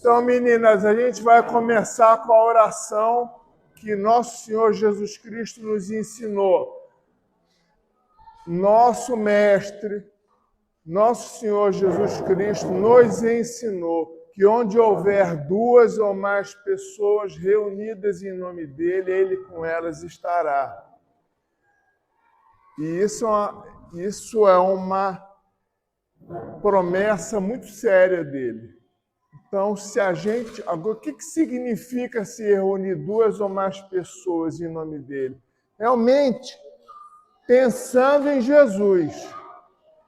Então, meninas, a gente vai começar com a oração que nosso Senhor Jesus Cristo nos ensinou. Nosso Mestre, nosso Senhor Jesus Cristo nos ensinou que onde houver duas ou mais pessoas reunidas em nome dele, ele com elas estará. E isso é uma promessa muito séria dele. Então, o que significa se reunir duas ou mais pessoas em nome dele? Realmente, pensando em Jesus.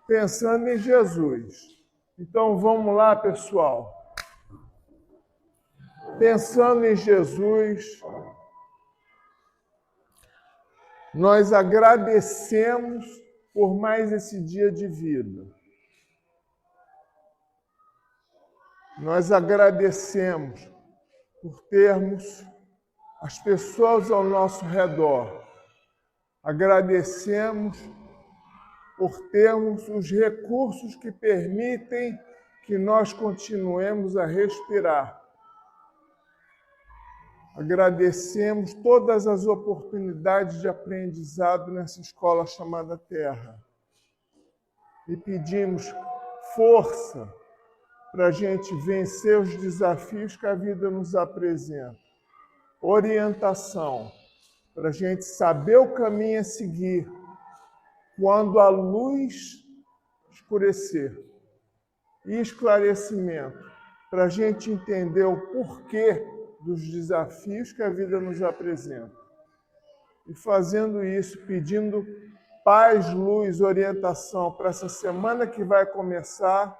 Pensando em Jesus. Então, vamos lá, pessoal. Pensando em Jesus, nós agradecemos por mais esse dia de vida. Nós agradecemos por termos as pessoas ao nosso redor. Agradecemos por termos os recursos que permitem que nós continuemos a respirar. Agradecemos todas as oportunidades de aprendizado nessa escola chamada Terra. E pedimos força para a gente vencer os desafios que a vida nos apresenta. Orientação, para a gente saber o caminho a seguir quando a luz escurecer. E esclarecimento, para a gente entender o porquê dos desafios que a vida nos apresenta. E fazendo isso, pedindo paz, luz, orientação para essa semana que vai começar,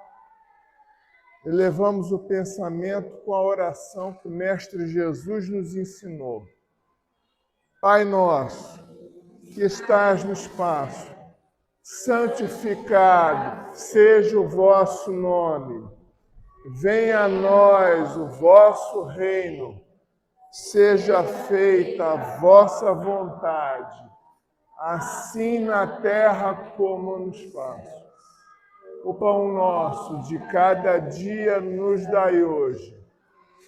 elevamos o pensamento com a oração que o Mestre Jesus nos ensinou. Pai nosso, que estás no espaço, santificado seja o vosso nome. Venha a nós o vosso reino. Seja feita a vossa vontade, assim na terra como no espaço. O pão nosso de cada dia nos dai hoje.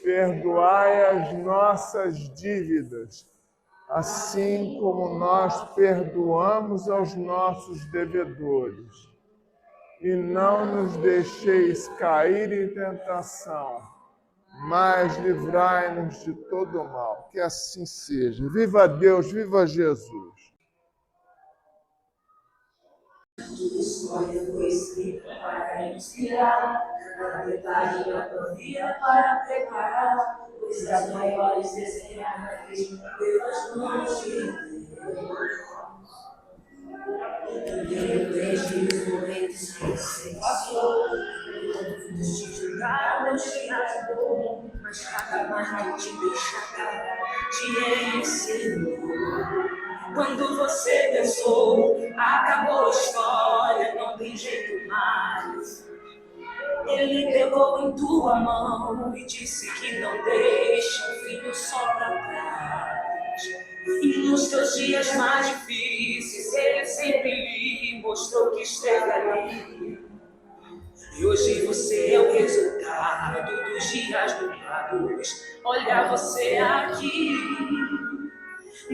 Perdoai as nossas dívidas, assim como nós perdoamos aos nossos devedores. E não nos deixeis cair em tentação, mas livrai-nos de todo o mal. Que assim seja. Viva Deus, viva Jesus. História foi escrita para inspirar, cada detalhe da tua vida para preparar, pois as maiores desenhadas pelas mãos de Deus. Desde os momentos que você passou, todos te julgaram, te ajudou, mas cada marca te deixa cara, te ensinou. Quando você pensou, acabou a história, não tem jeito mais. Ele pegou em tua mão e disse que não deixa o filho só pra trás. E nos teus dias mais difíceis, ele sempre lhe mostrou que esteve ali. E hoje você é o resultado dos dias durados. Olha você aqui.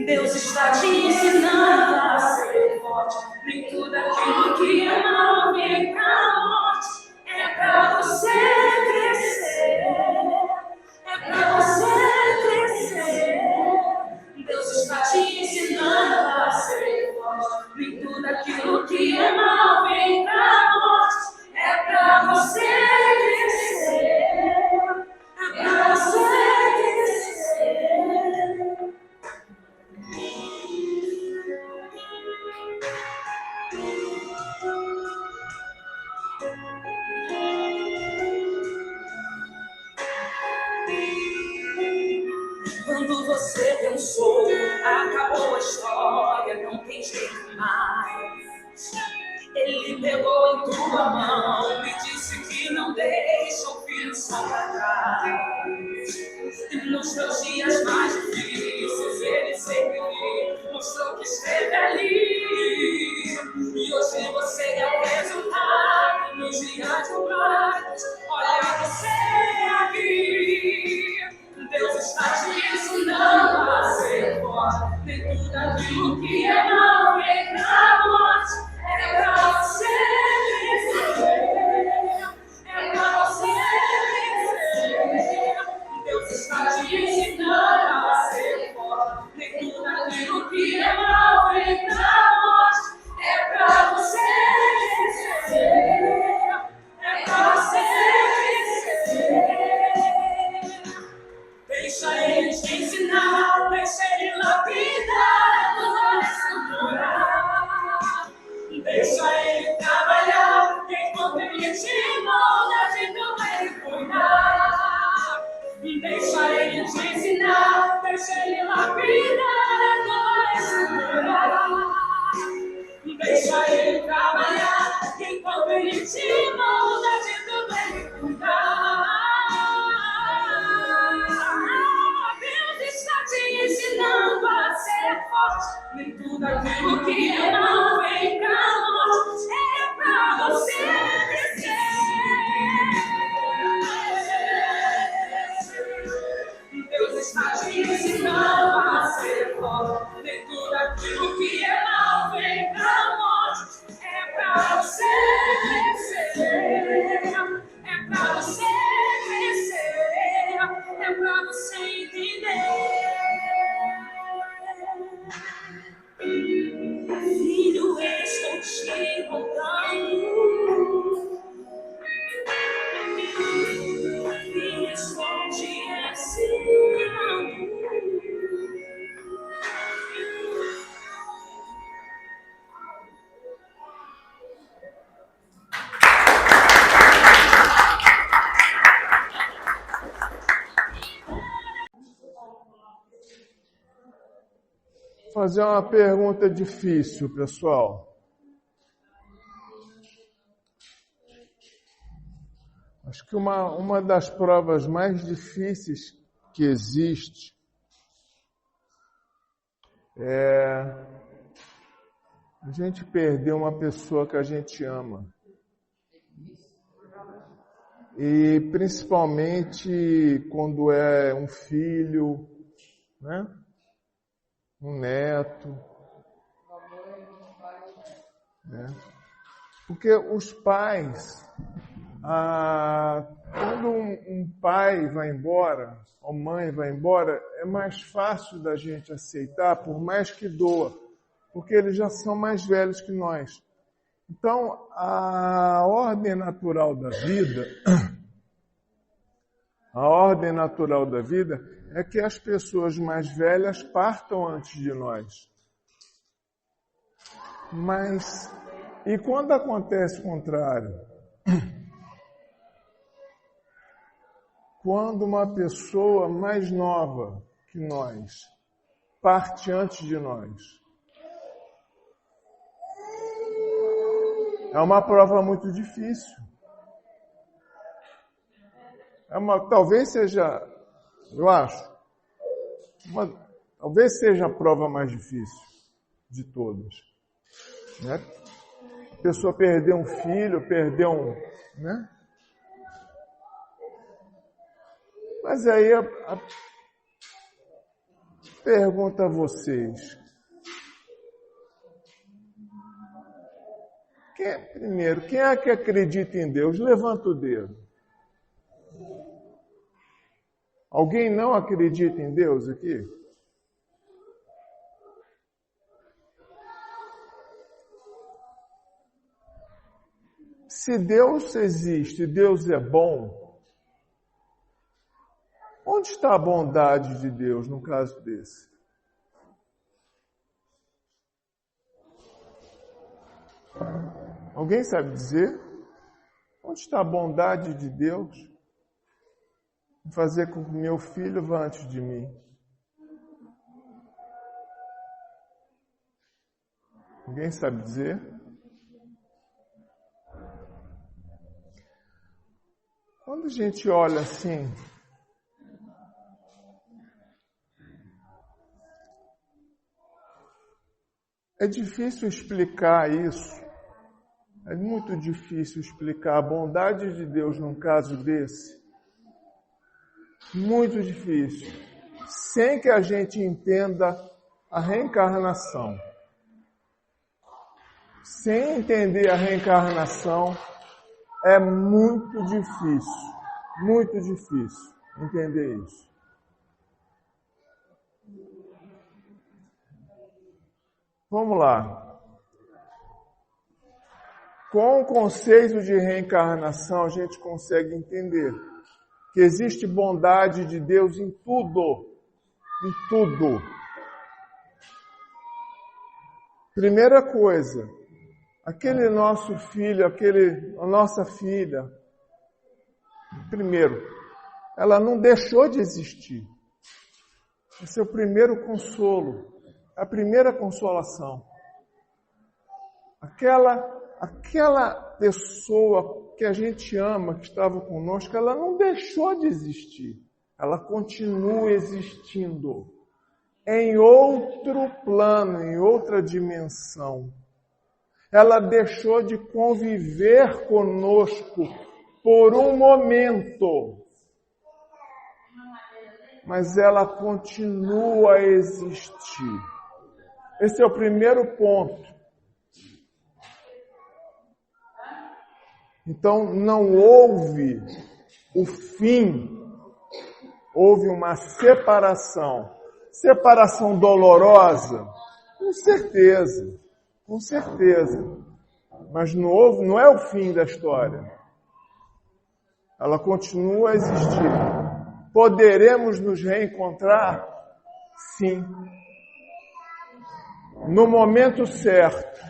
Deus está te ensinando a ser forte. Nem tudo aquilo que é mal vem pra morte. É pra você crescer. É pra você crescer. Deus está te ensinando a ser forte. Nem tudo aquilo que é mal vem pra morte. É pra você crescer. É pra você crescer. Quando você pensou, acabou a história, não tem jeito mais. Ele pegou em tua mão e disse que não deixa o filho só pra trás. E nos teus dias mais difíceis, ele sempre lhe mostrou que esteve ali. E hoje você é o resultado nos dias durados. Olha você aqui. ser forte. Nem tudo aquilo que é mal vem pra morte. É pra você vencer. Deus está te ensinando a ser forte. Nem tudo aquilo que é mal vem pra morte. É pra você vencer. É pra você crescer. É pra você entender. Filho, estou te contando. Filho, estou te ensinando. Fazer uma pergunta difícil, pessoal. Acho que uma das provas mais difíceis que existe é a gente perder uma pessoa que a gente ama. E principalmente quando é um filho, né? Um neto, né? Porque os pais, quando um pai vai embora, ou mãe vai embora, é mais fácil da gente aceitar, por mais que doa, porque eles já são mais velhos que nós. Então, a ordem natural da vida é que as pessoas mais velhas partam antes de nós. Mas, e quando acontece o contrário? Quando uma pessoa mais nova que nós parte antes de nós. É uma prova muito difícil. Talvez seja, eu acho, talvez seja a prova mais difícil de todas. Né? A pessoa perdeu um filho, perdeu um... Né? Mas aí a pergunta a vocês. Primeiro, quem é que acredita em Deus? Levanta o dedo. Alguém não acredita em Deus aqui? Se Deus existe, Deus é bom, onde está a bondade de Deus no caso desse? Alguém sabe dizer? Onde está a bondade de Deus em fazer com que meu filho vá antes de mim? Alguém sabe dizer? Quando a gente olha assim, é difícil explicar isso. É muito difícil explicar a bondade de Deus num caso desse. Muito difícil. Sem que a gente entenda a reencarnação. Sem entender a reencarnação, é muito difícil entender isso. Vamos lá. Com o conceito de reencarnação, a gente consegue entender que existe bondade de Deus em tudo. Em tudo. Primeira coisa, aquele nosso filho, a nossa filha, primeiro, ela não deixou de existir. Esse é o primeiro consolo, a primeira consolação. Aquela pessoa que a gente ama, que estava conosco, ela não deixou de existir. Ela continua existindo. em outro plano, em outra dimensão. Ela deixou de conviver conosco por um momento, mas ela continua a existir. Esse é o primeiro ponto. Então, não houve o fim, houve uma separação. Separação dolorosa? Com certeza, com certeza. Mas não é o fim da história. Ela continua a existir. Poderemos nos reencontrar? Sim. No momento certo.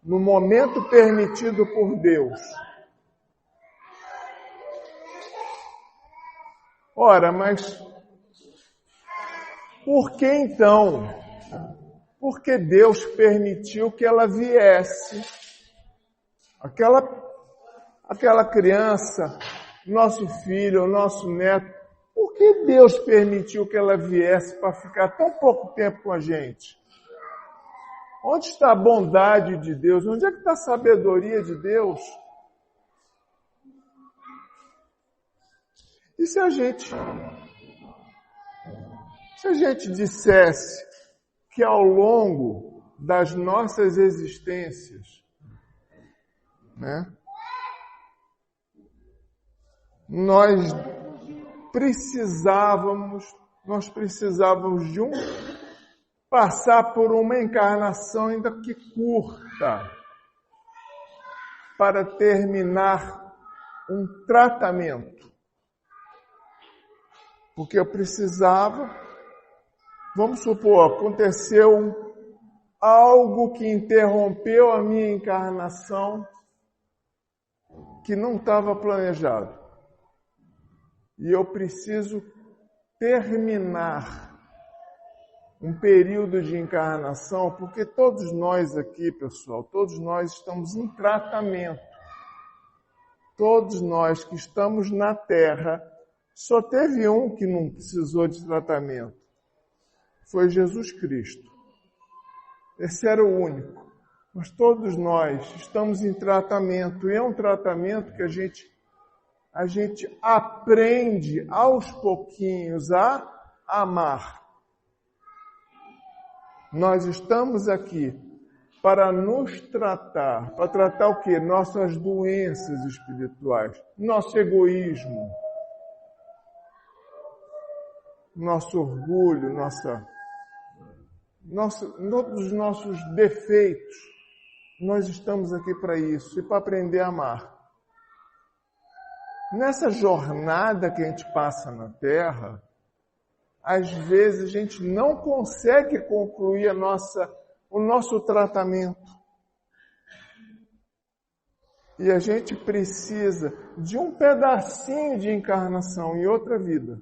No momento permitido por Deus. Ora, mas por que então? Porque Deus permitiu que ela viesse. Aquela criança, nosso filho, nosso neto, por que Deus permitiu que ela viesse para ficar tão pouco tempo com a gente? Onde está a bondade de Deus? Onde é que está a sabedoria de Deus? E se a gente dissesse que ao longo das nossas existências, né, nós precisávamos de passar por uma encarnação ainda que curta para terminar um tratamento. Porque eu precisava, vamos supor, aconteceu algo que interrompeu a minha encarnação que não estava planejado. E eu preciso terminar um período de encarnação, porque todos nós aqui, pessoal, todos nós estamos em tratamento. Todos nós que estamos na Terra, só teve um que não precisou de tratamento. Foi Jesus Cristo. Esse era o único. Mas todos nós estamos em tratamento. E é um tratamento que a gente aprende aos pouquinhos a amar. Nós estamos aqui para nos tratar. Para tratar o quê? Nossas doenças espirituais. Nosso egoísmo. Nosso orgulho, todos os nossos defeitos. Nós estamos aqui para isso e para aprender a amar. Nessa jornada que a gente passa na Terra, às vezes a gente não consegue concluir o nosso tratamento. E a gente precisa de um pedacinho de encarnação em outra vida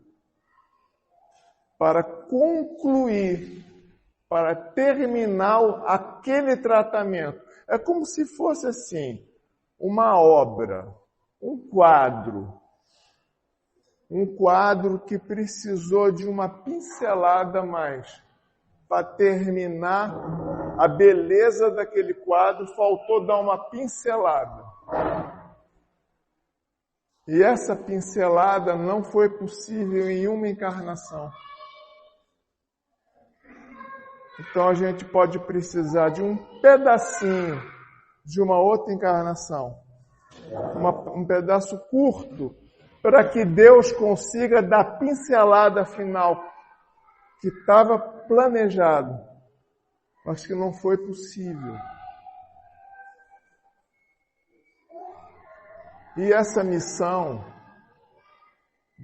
para concluir, para terminar aquele tratamento. É como se fosse assim, uma obra, um quadro que precisou de uma pincelada a mais. Para terminar a beleza daquele quadro, faltou dar uma pincelada. E essa pincelada não foi possível em uma encarnação. Então a gente pode precisar de um pedacinho de uma outra encarnação. Um pedaço curto, para que Deus consiga dar a pincelada final que estava planejado, mas que não foi possível. E essa missão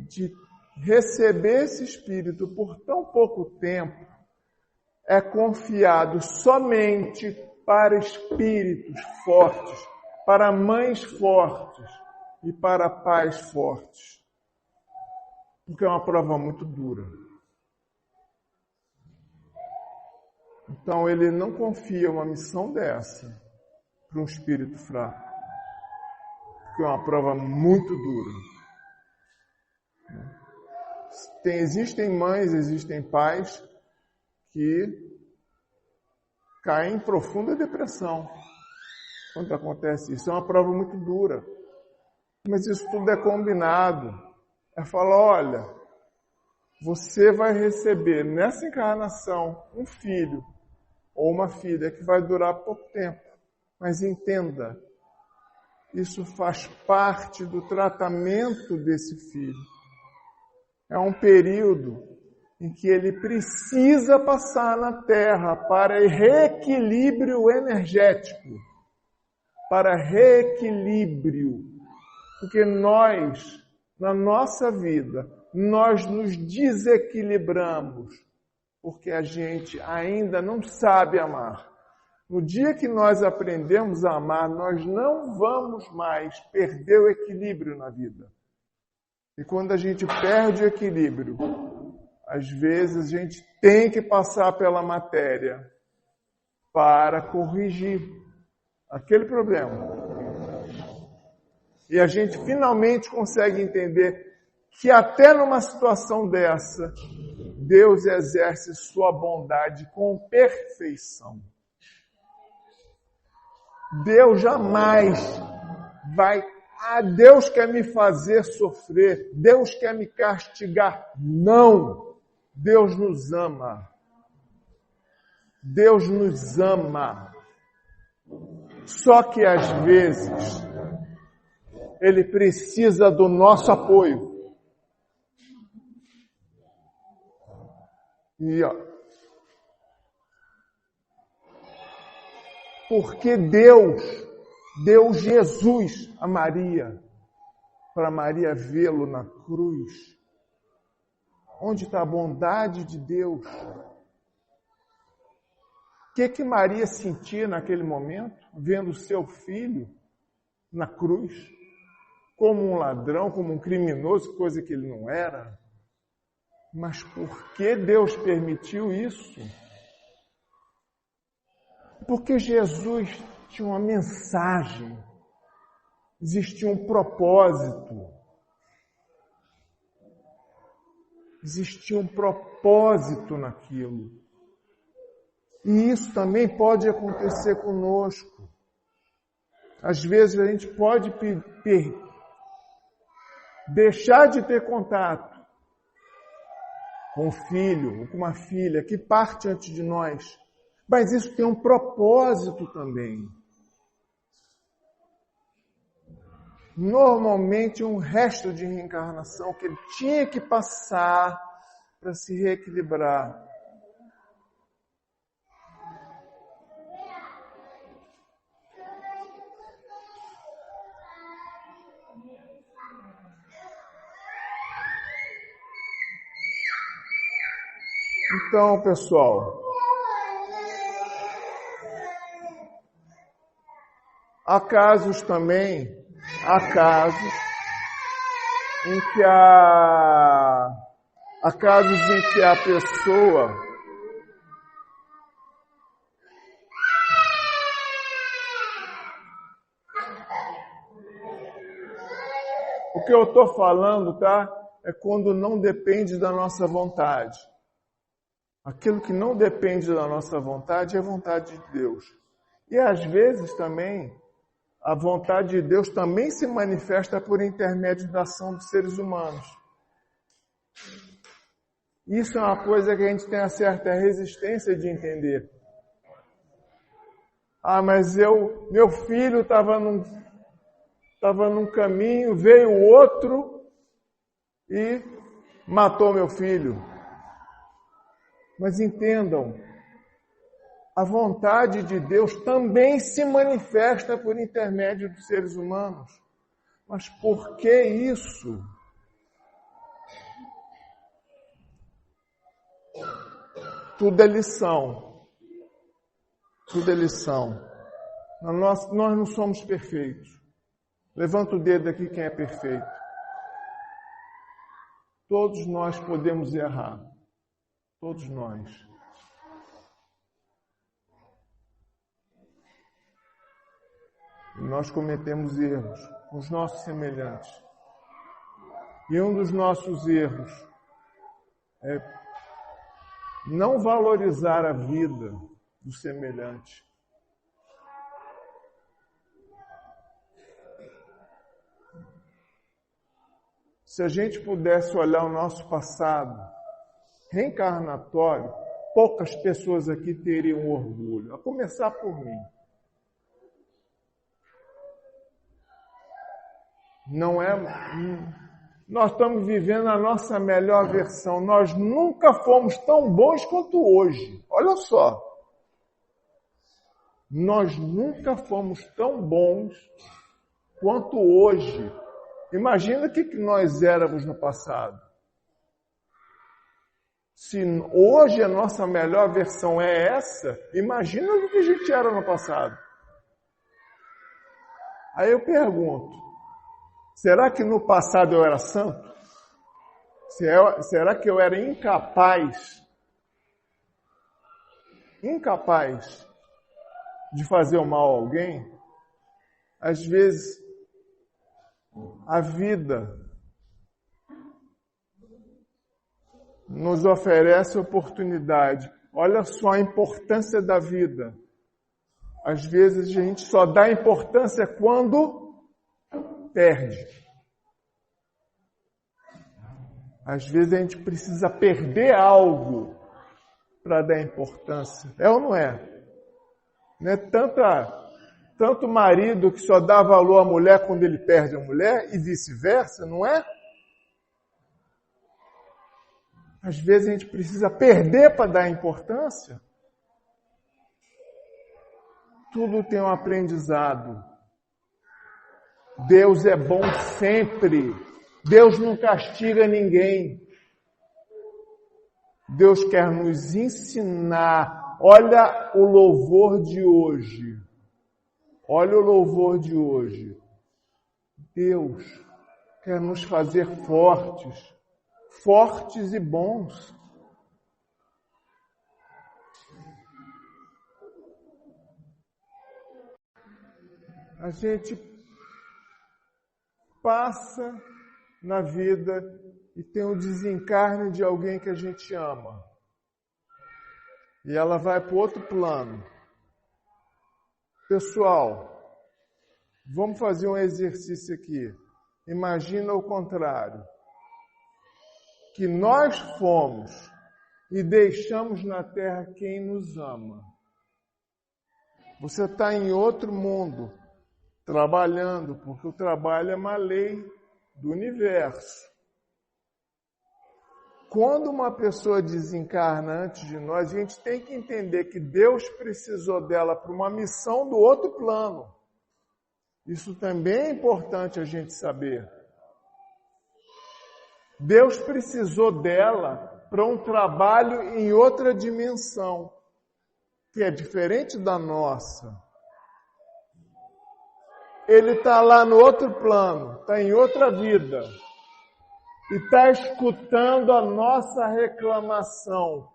de receber esse Espírito por tão pouco tempo é confiado somente para espíritos fortes, para mães fortes e para pais fortes. Porque é uma prova muito dura. Então ele não confia uma missão dessa para um espírito fraco. Porque é uma prova muito dura. Existem mães, existem pais que caem em profunda depressão quando acontece isso. É uma prova muito dura. Mas isso tudo é combinado. É falar, olha, você vai receber nessa encarnação um filho ou uma filha que vai durar pouco tempo. Mas entenda, isso faz parte do tratamento desse filho. É um período em que ele precisa passar na Terra para reequilíbrio energético. Para reequilíbrio. Porque nós, na nossa vida, nós nos desequilibramos porque a gente ainda não sabe amar. No dia que nós aprendemos a amar, nós não vamos mais perder o equilíbrio na vida. E quando a gente perde o equilíbrio, às vezes a gente tem que passar pela matéria para corrigir aquele problema. E a gente finalmente consegue entender que até numa situação dessa, Deus exerce sua bondade com perfeição. Deus jamais vai, Deus quer me fazer sofrer, Deus quer me castigar. Não! Deus nos ama. Deus nos ama. Só que às vezes Ele precisa do nosso apoio. E porque Deus deu Jesus a Maria, para Maria vê-lo na cruz. Onde está a bondade de Deus? O que Maria sentia naquele momento, vendo seu filho na cruz, como um ladrão, como um criminoso, coisa que ele não era? Mas por que Deus permitiu isso? Porque Jesus tinha uma mensagem, existia um propósito. Existia um propósito naquilo. E isso também pode acontecer conosco. Às vezes a gente pode deixar de ter contato com um filho ou com uma filha que parte antes de nós. Mas isso tem um propósito também. Normalmente um resto de reencarnação que ele tinha que passar para se reequilibrar. Então, pessoal, há casos em que a pessoa o que eu estou falando, tá? É quando não depende da nossa vontade. Aquilo que não depende da nossa vontade é a vontade de Deus. E às vezes também, a vontade de Deus também se manifesta por intermédio da ação dos seres humanos. Isso é uma coisa que a gente tem uma certa resistência de entender. Mas meu filho estava num caminho, veio outro e matou meu filho. Mas entendam, a vontade de Deus também se manifesta por intermédio dos seres humanos. Mas por que isso? Tudo é lição. Tudo é lição. Nós não somos perfeitos. Levanta o dedo aqui quem é perfeito. Todos nós podemos errar. Todos nós. Nós cometemos erros com os nossos semelhantes. E um dos nossos erros é não valorizar a vida do semelhante. Se a gente pudesse olhar o nosso passado reencarnatório, poucas pessoas aqui teriam orgulho, a começar por mim. Não é... Nós estamos vivendo a nossa melhor versão. Nós nunca fomos tão bons quanto hoje. Olha só. Nós nunca fomos tão bons quanto hoje. Imagina o que nós éramos no passado. Se hoje a nossa melhor versão é essa, imagina o que a gente era no passado. Aí eu pergunto, será que no passado eu era santo? Será que eu era incapaz de fazer o mal a alguém? Às vezes, a vida nos oferece oportunidade. Olha só a importância da vida. Às vezes a gente só dá importância quando perde. Às vezes a gente precisa perder algo para dar importância. É ou não é? Não é tanto marido que só dá valor à mulher quando ele perde a mulher e vice-versa, não é? Às vezes a gente precisa perder para dar importância. Tudo tem um aprendizado. Deus é bom sempre. Deus não castiga ninguém. Deus quer nos ensinar. Olha o louvor de hoje. Olha o louvor de hoje. Deus quer nos fazer fortes e bons. A gente passa na vida e tem o desencarne de alguém que a gente ama. E ela vai para o outro plano. Pessoal, vamos fazer um exercício aqui. Imagina o contrário. Que nós fomos e deixamos na Terra quem nos ama. Você está em outro mundo, trabalhando, porque o trabalho é uma lei do universo. Quando uma pessoa desencarna antes de nós, a gente tem que entender que Deus precisou dela para uma missão do outro plano. Isso também é importante a gente saber. Deus precisou dela para um trabalho em outra dimensão, que é diferente da nossa. Ele está lá no outro plano, está em outra vida. E está escutando a nossa reclamação.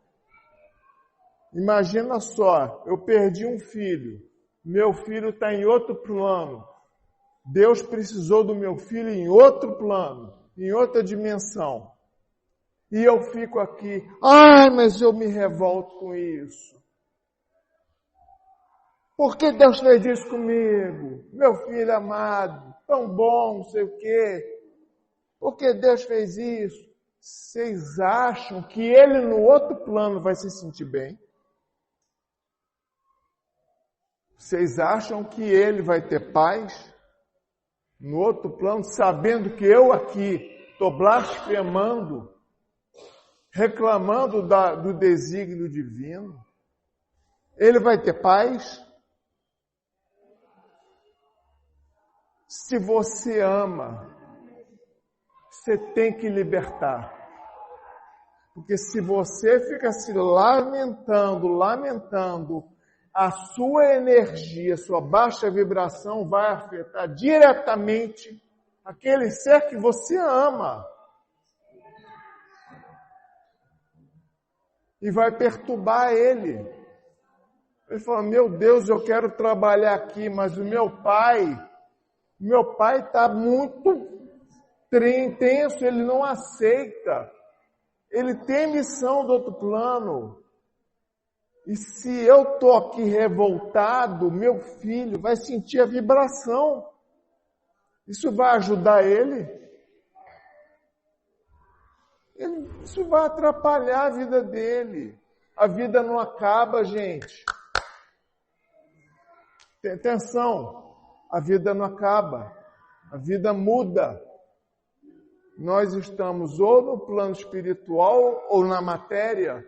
Imagina só, eu perdi um filho. Meu filho está em outro plano. Deus precisou do meu filho em outro plano, em outra dimensão. E eu fico aqui, mas eu me revolto com isso. Por que Deus fez isso comigo? Meu filho amado, tão bom, não sei o quê. Por que Deus fez isso? Vocês acham que ele no outro plano vai se sentir bem? Vocês acham que ele vai ter paz no outro plano, sabendo que eu aqui estou blasfemando, reclamando do desígnio divino? Ele vai ter paz? Se você ama, você tem que libertar. Porque se você fica se lamentando, a sua energia, sua baixa vibração vai afetar diretamente aquele ser que você ama. E vai perturbar ele. Ele fala, meu Deus, eu quero trabalhar aqui, mas o meu pai está muito intenso, ele não aceita. Ele tem missão do outro plano. E se eu estou aqui revoltado, meu filho vai sentir a vibração. Isso vai ajudar ele? Isso vai atrapalhar a vida dele. A vida não acaba, gente. Atenção, a vida não acaba. A vida muda. Nós estamos ou no plano espiritual ou na matéria.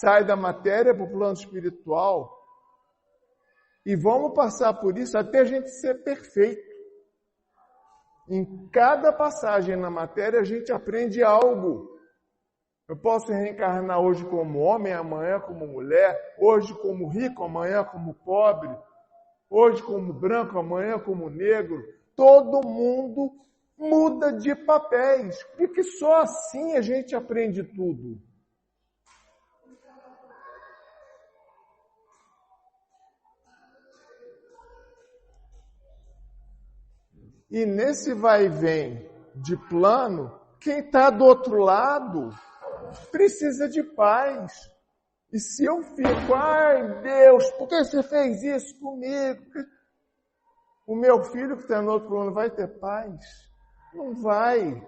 Sai da matéria para o plano espiritual. E vamos passar por isso até a gente ser perfeito. Em cada passagem na matéria a gente aprende algo. Eu posso reencarnar hoje como homem, amanhã como mulher, hoje como rico, amanhã como pobre, hoje como branco, amanhã como negro. Todo mundo muda de papéis, porque só assim a gente aprende tudo. E nesse vai e vem de plano, quem está do outro lado precisa de paz. E se eu fico, ai Deus, por que você fez isso comigo? O meu filho que está no outro plano vai ter paz? Não vai.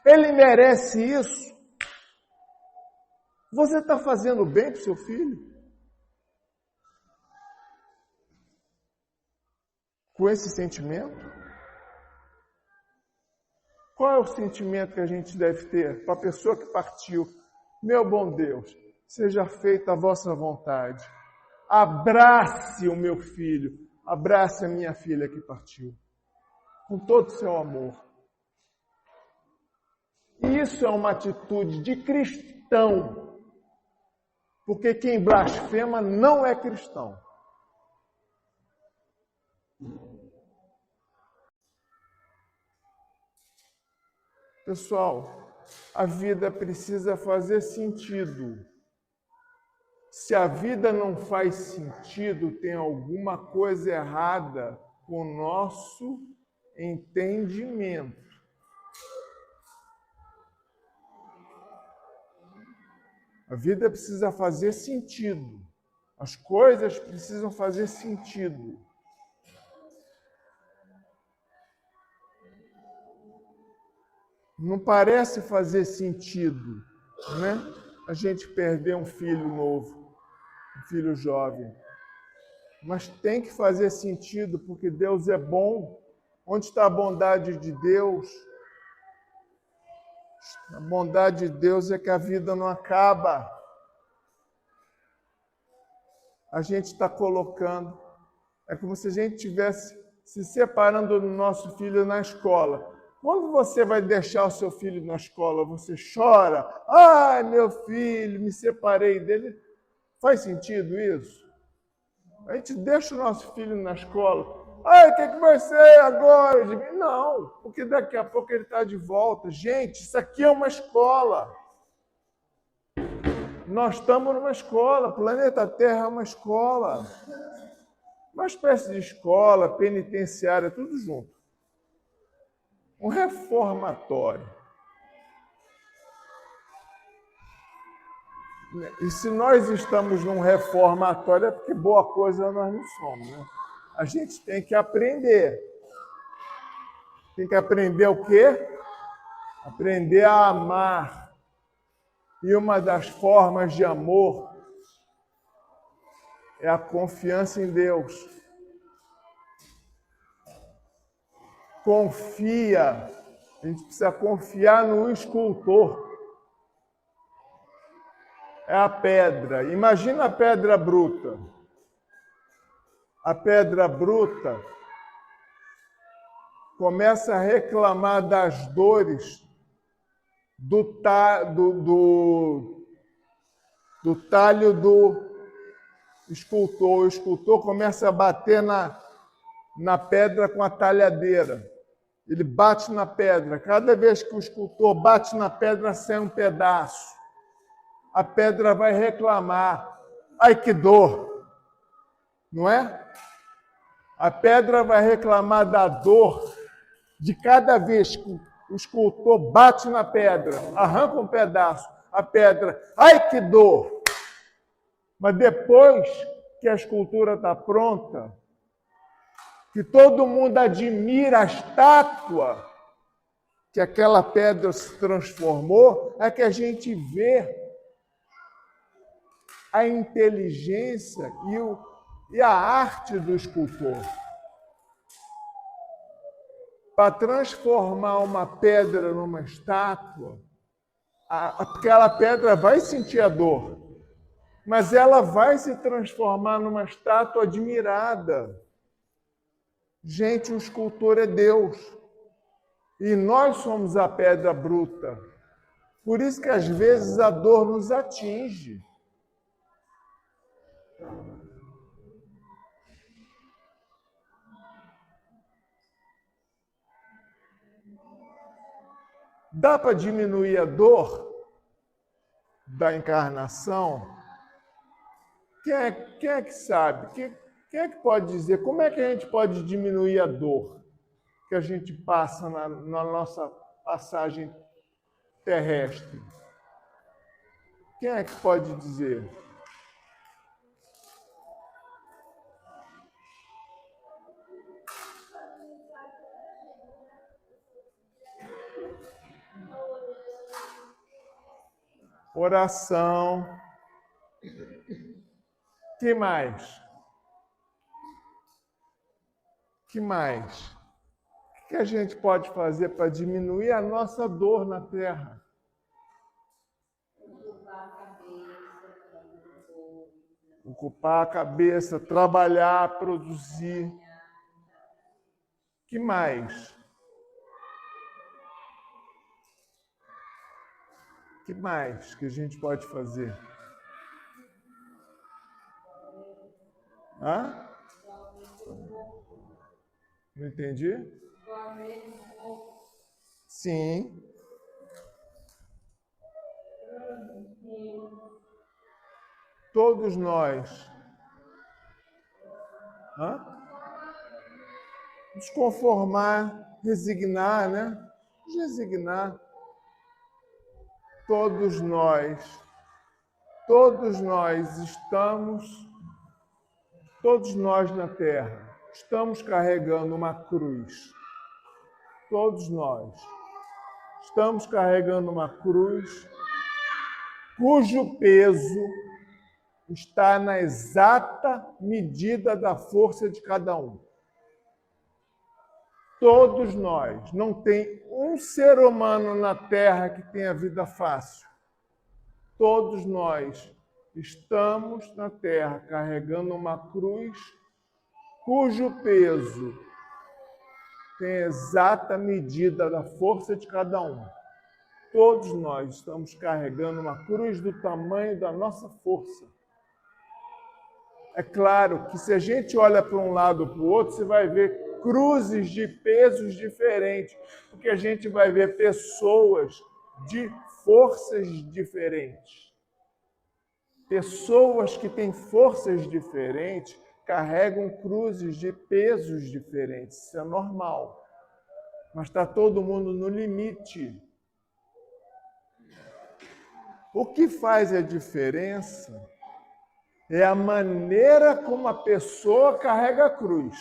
Ele merece isso. Você está fazendo bem para o seu filho? Com esse sentimento? Qual é o sentimento que a gente deve ter para a pessoa que partiu? Meu bom Deus, seja feita a vossa vontade. Abrace o meu filho, abrace a minha filha que partiu. Com todo o seu amor. Isso é uma atitude de cristão. Porque quem blasfema não é cristão. Pessoal, a vida precisa fazer sentido. Se a vida não faz sentido, tem alguma coisa errada com o nosso entendimento. A vida precisa fazer sentido. As coisas precisam fazer sentido. Não parece fazer sentido, né? A gente perder um filho novo, um filho jovem. Mas tem que fazer sentido, porque Deus é bom. Onde está a bondade de Deus? A bondade de Deus é que a vida não acaba. A gente está colocando. É como se a gente estivesse se separando do nosso filho na escola. Quando você vai deixar o seu filho na escola, você chora. Ai, meu filho, me separei dele. Faz sentido isso? A gente deixa o nosso filho na escola. Ai, o que vai ser agora? Não, porque daqui a pouco ele está de volta. Gente, isso aqui é uma escola. Nós estamos numa escola. O planeta Terra é uma escola. Uma espécie de escola, penitenciária, tudo junto. Um reformatório. E se nós estamos num reformatório, é porque boa coisa nós não somos, né? A gente tem que aprender. Tem que aprender o quê? Aprender a amar. E uma das formas de amor é a confiança em Deus. Confia. A gente precisa confiar no escultor. É a pedra. Imagina a pedra bruta. A pedra bruta começa a reclamar das dores do talho do escultor. O escultor começa a bater na pedra com a talhadeira. Ele bate na pedra. Cada vez que o escultor bate na pedra, sai um pedaço. A pedra vai reclamar. Ai, que dor! Não é? A pedra vai reclamar da dor de cada vez que o escultor bate na pedra, arranca um pedaço. a pedra, ai que dor! Mas depois que a escultura está pronta, que todo mundo admira a estátua, que aquela pedra se transformou, é que a gente vê a inteligência e a arte do escultor. Para transformar uma pedra numa estátua, aquela pedra vai sentir a dor, mas ela vai se transformar numa estátua admirada. Gente, o escultor é Deus. E nós somos a pedra bruta. Por isso que às vezes a dor nos atinge. Dá para diminuir a dor da encarnação? Quem é que sabe? Quem é que pode dizer? Como é que a gente pode diminuir a dor que a gente passa na nossa passagem terrestre? Quem é que pode dizer? Oração. Que mais? Que mais? O que a gente pode fazer para diminuir a nossa dor na Terra? Ocupar a cabeça, trabalhar, produzir. Que mais? Que mais que a gente pode fazer? Hã? Não entendi? Sim. Todos nós. Hã? Nos conformar, resignar, né? Resignar. Todos nós estamos, todos nós na Terra, estamos carregando uma cruz. Todos nós estamos carregando uma cruz cujo peso está na exata medida da força de cada um. Todos nós. Não tem um ser humano na Terra que tenha vida fácil. Todos nós estamos na Terra carregando uma cruz cujo peso tem a exata medida da força de cada um. Todos nós estamos carregando uma cruz do tamanho da nossa força. É claro que se a gente olha para um lado ou para o outro, você vai ver cruzes de pesos diferentes, porque a gente vai ver pessoas de forças diferentes. Pessoas que têm forças diferentes carregam cruzes de pesos diferentes. Isso é normal. Mas está todo mundo no limite. O que faz a diferença é a maneira como a pessoa carrega a cruz.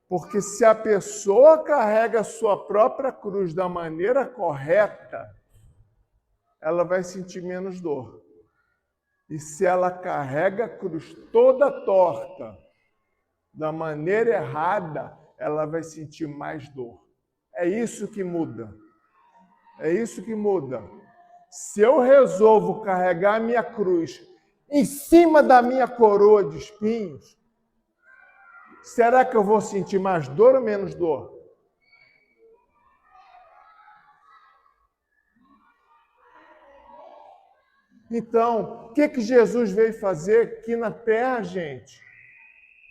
Porque se a pessoa carrega a sua própria cruz da maneira correta, ela vai sentir menos dor. E se ela carrega a cruz toda torta, da maneira errada, ela vai sentir mais dor. É isso que muda. É isso que muda. Se eu resolvo carregar a minha cruz em cima da minha coroa de espinhos, será que eu vou sentir mais dor ou menos dor? Então, o que Jesus veio fazer aqui na Terra, gente?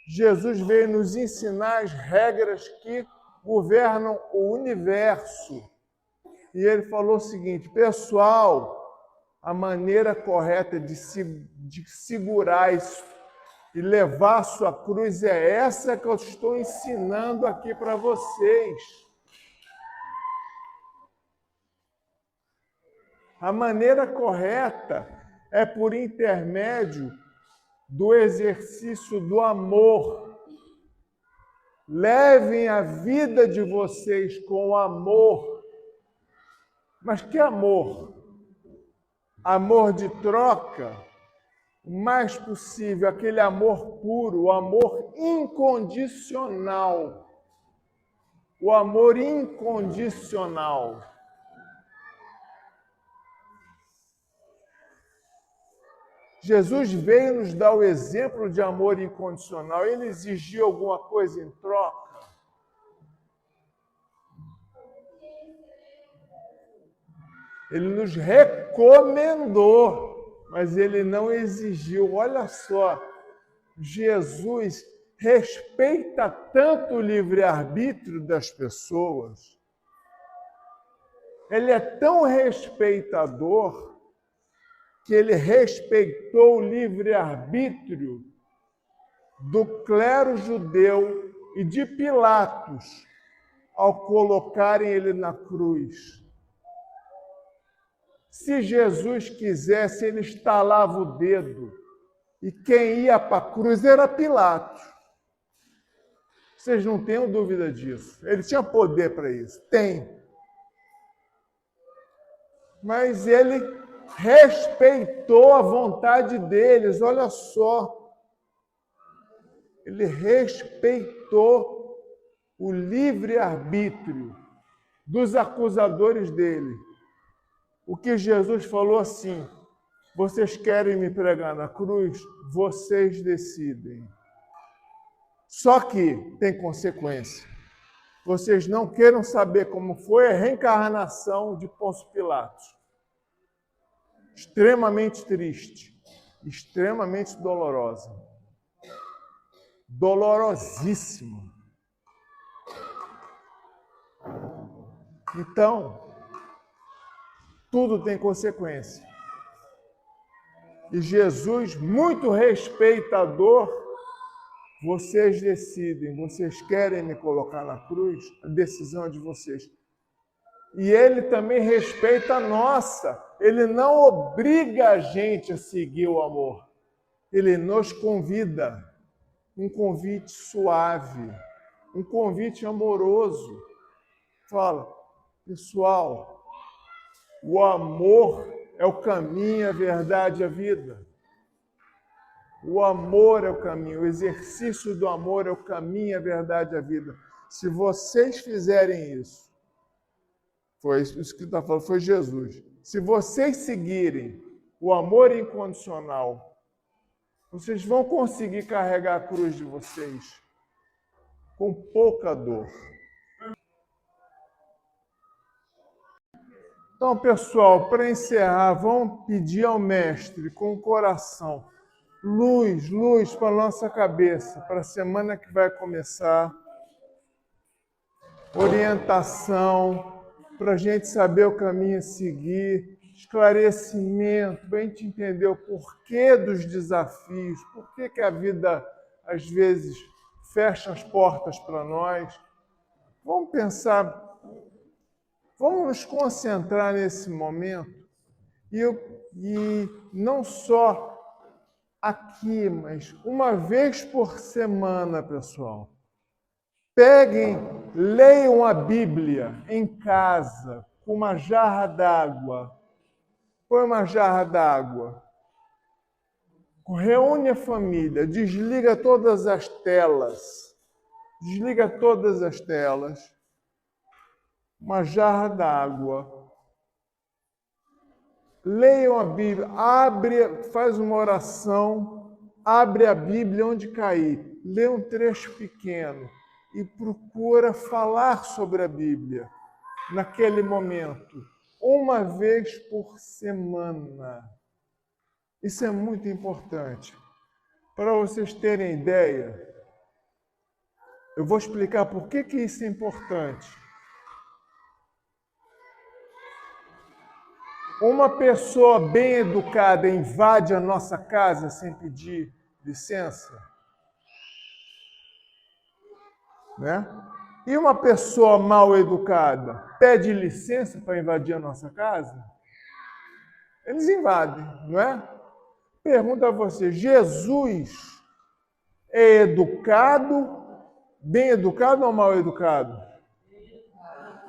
Jesus veio nos ensinar as regras que governam o universo. E ele falou o seguinte: pessoal, a maneira correta de segurar isso e levar a sua cruz é essa que eu estou ensinando aqui para vocês. A maneira correta é por intermédio do exercício do amor. Levem a vida de vocês com amor. Mas que amor? Amor de troca? O mais possível, aquele amor puro, o amor incondicional. O amor incondicional. Jesus veio nos dar o exemplo de amor incondicional. Ele exigiu alguma coisa em troca? Ele nos recomendou, mas ele não exigiu. Olha só, Jesus respeita tanto o livre-arbítrio das pessoas. Ele é tão respeitador que ele respeitou o livre-arbítrio do clero judeu e de Pilatos ao colocarem ele na cruz. Se Jesus quisesse, ele estalava o dedo e quem ia para a cruz era Pilatos. Vocês não tenham dúvida disso. Ele tinha poder para isso. Tem. Mas ele respeitou a vontade deles, olha só. Ele respeitou o livre-arbítrio dos acusadores dele. O que Jesus falou assim: vocês querem me pregar na cruz? Vocês decidem. Só que tem consequência. Vocês não queiram saber como foi a reencarnação de Pôncio Pilatos. Extremamente triste, extremamente dolorosa. Dolorosíssimo. Então, tudo tem consequência. E Jesus, muito respeitador, vocês decidem, vocês querem me colocar na cruz? A decisão é de vocês. E ele também respeita a nossa. Ele não obriga a gente a seguir o amor. Ele nos convida. Um convite suave, um convite amoroso. Fala, pessoal, o amor é o caminho, a verdade e a vida. O amor é o caminho, o exercício do amor é o caminho, a verdade e a vida. Se vocês fizerem isso, foi isso que está falando, foi Jesus. Se vocês seguirem o amor incondicional, vocês vão conseguir carregar a cruz de vocês com pouca dor. Então, pessoal, para encerrar, vamos pedir ao Mestre com o coração luz para a nossa cabeça, para a semana que vai começar, orientação, para a gente saber o caminho a seguir, esclarecimento, para a gente entender o porquê dos desafios, por que a vida, às vezes, fecha as portas para nós. Vamos pensar, vamos nos concentrar nesse momento e não só aqui, mas uma vez por semana, pessoal. Peguem, leiam a Bíblia em casa, com uma jarra d'água. Põe uma jarra d'água. Reúne a família, desliga todas as telas. Desliga todas as telas. Uma jarra d'água. Leiam a Bíblia, faz uma oração, abre a Bíblia onde cair, lê um trecho pequeno e procura falar sobre a Bíblia naquele momento, uma vez por semana. Isso é muito importante. Para vocês terem ideia, eu vou explicar por que isso é importante. Uma pessoa bem educada invade a nossa casa sem pedir licença? Né? E uma pessoa mal educada pede licença para invadir a nossa casa? Eles invadem, não é? Pergunto a você, Jesus é educado, bem educado ou mal educado?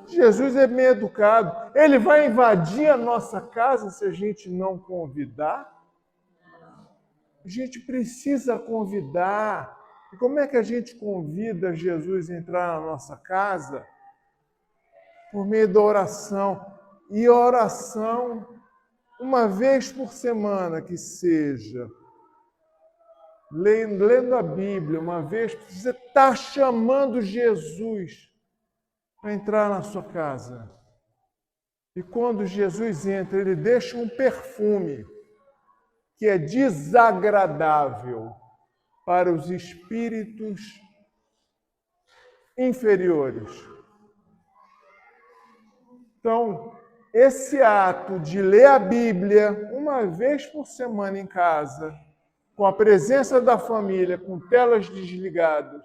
Jesus é bem educado. Ele vai invadir a nossa casa se a gente não convidar? A gente precisa convidar. E como é que a gente convida Jesus a entrar na nossa casa? Por meio da oração. E a oração, uma vez por semana que seja, lendo a Bíblia, uma vez, você está chamando Jesus para entrar na sua casa. E quando Jesus entra, ele deixa um perfume que é desagradável para os espíritos inferiores. Então, esse ato de ler a Bíblia uma vez por semana em casa, com a presença da família, com telas desligadas,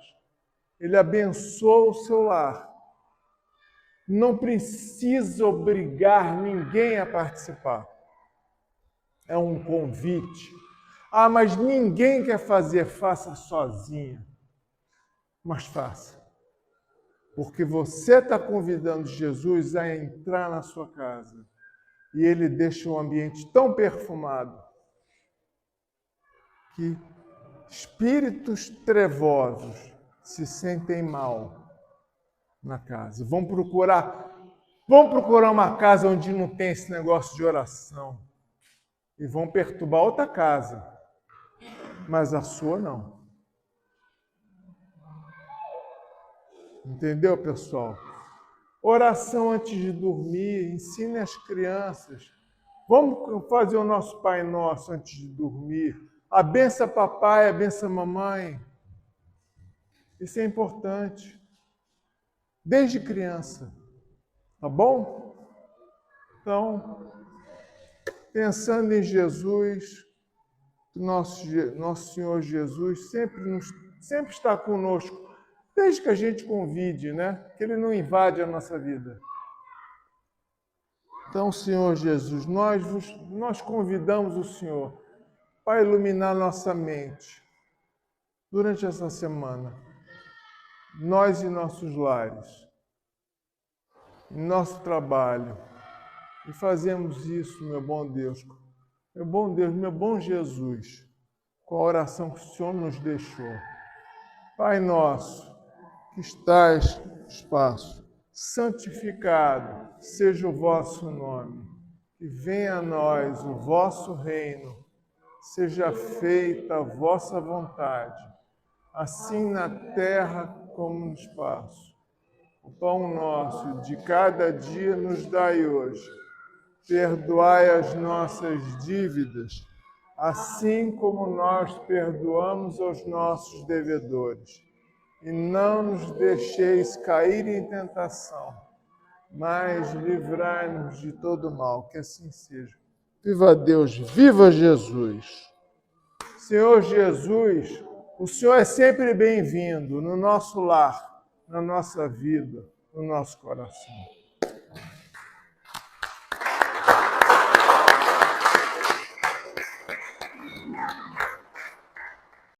ele abençoa o seu lar. Não precisa obrigar ninguém a participar. É um convite. Ah, mas ninguém quer fazer, faça sozinha. Mas faça. Porque você está convidando Jesus a entrar na sua casa. E ele deixa um ambiente tão perfumado que espíritos trevosos se sentem mal na casa. Vão procurar uma casa onde não tem esse negócio de oração. E vão perturbar outra casa. Mas a sua não. Entendeu, pessoal? Oração antes de dormir, ensine as crianças. Vamos fazer o nosso Pai Nosso antes de dormir. Abença papai, abença mamãe. Isso é importante. Desde criança. Tá bom? Então, pensando em Jesus, nosso Senhor Jesus sempre está conosco. Desde que a gente convide, né? Que Ele não invade a nossa vida. Então, Senhor Jesus, nós convidamos o Senhor para iluminar nossa mente durante essa semana. Nós e nossos lares, em nosso trabalho. E fazemos isso, meu bom Deus, meu bom Jesus, com a oração que o Senhor nos deixou. Pai nosso, que estais no espaço, santificado seja o vosso nome, que venha a nós o vosso reino, seja feita a vossa vontade, assim na terra como no espaço. O pão nosso de cada dia nos dai hoje. Perdoai as nossas dívidas, assim como nós perdoamos aos nossos devedores. E não nos deixeis cair em tentação, mas livrai-nos de todo mal, que assim seja. Viva Deus, viva Jesus! Senhor Jesus, o Senhor é sempre bem-vindo no nosso lar, na nossa vida, no nosso coração.